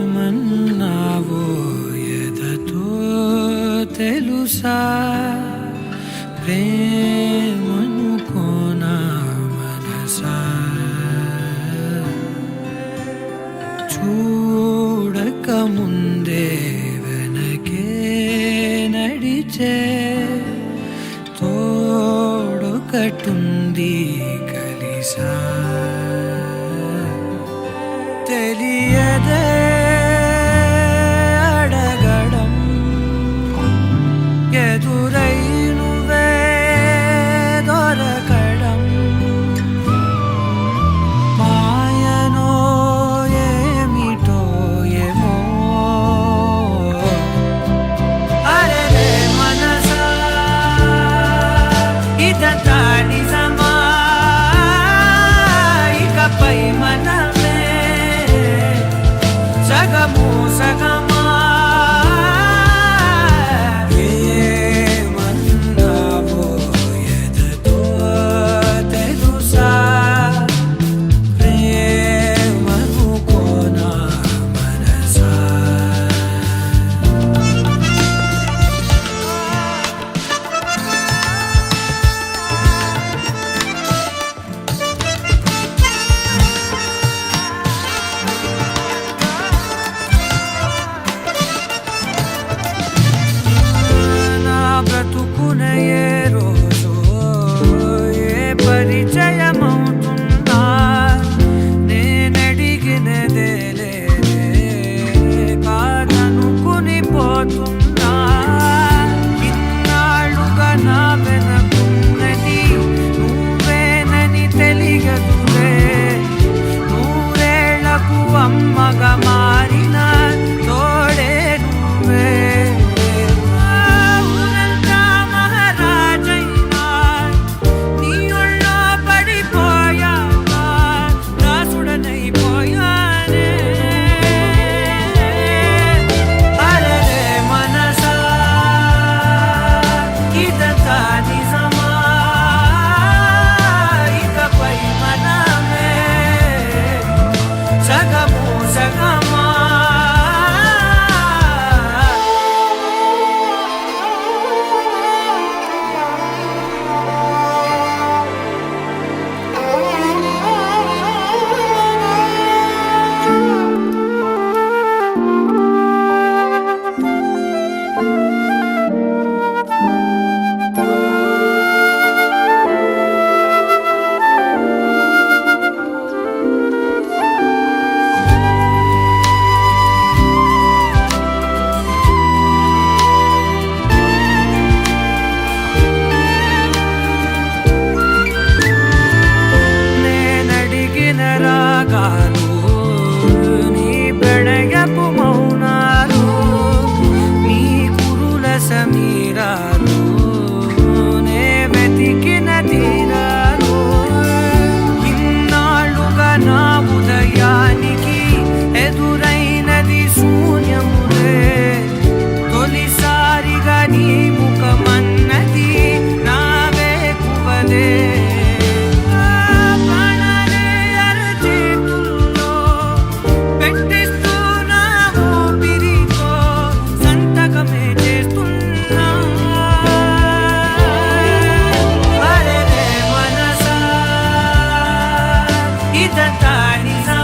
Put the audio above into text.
ఏమన్నావో ఎదతో తెలుసా ప్రేమనుకోనా మనసా చూడక ముందే వెనకే నడిచే తోడొకటుంది కలిసా తెలియదే అడగడం ఎదురై నువ్వే దొరకడం మాయనో ఏమిటో ఏమో అరే మనసా ఇదంతా నిజమా ఇకపై మనమే సగము సగమా ఏమన్నావో ఎదతో తెలుసా ప్రేమనుకోనా మనసా బ్రతుకునే ఏ రోజు ఏ పరిచయమవుతున్నా నేనడిగినదే లేదే కాదనుకుని పోతున్నా ఇన్నాళ్ళుగా నా వెనకున్నది నువ్వేనని తెలియదులే నూరేళ్లకు అమ్మగా మారిన తోడే నువ్వే రాగాలు నీ ప్రణయపు మౌనాలు నీ కురుల సమీరాలు నే వెతికిన తీరాలు ఇన్నాళ్ళుగా నా ఉదయానికి పని సా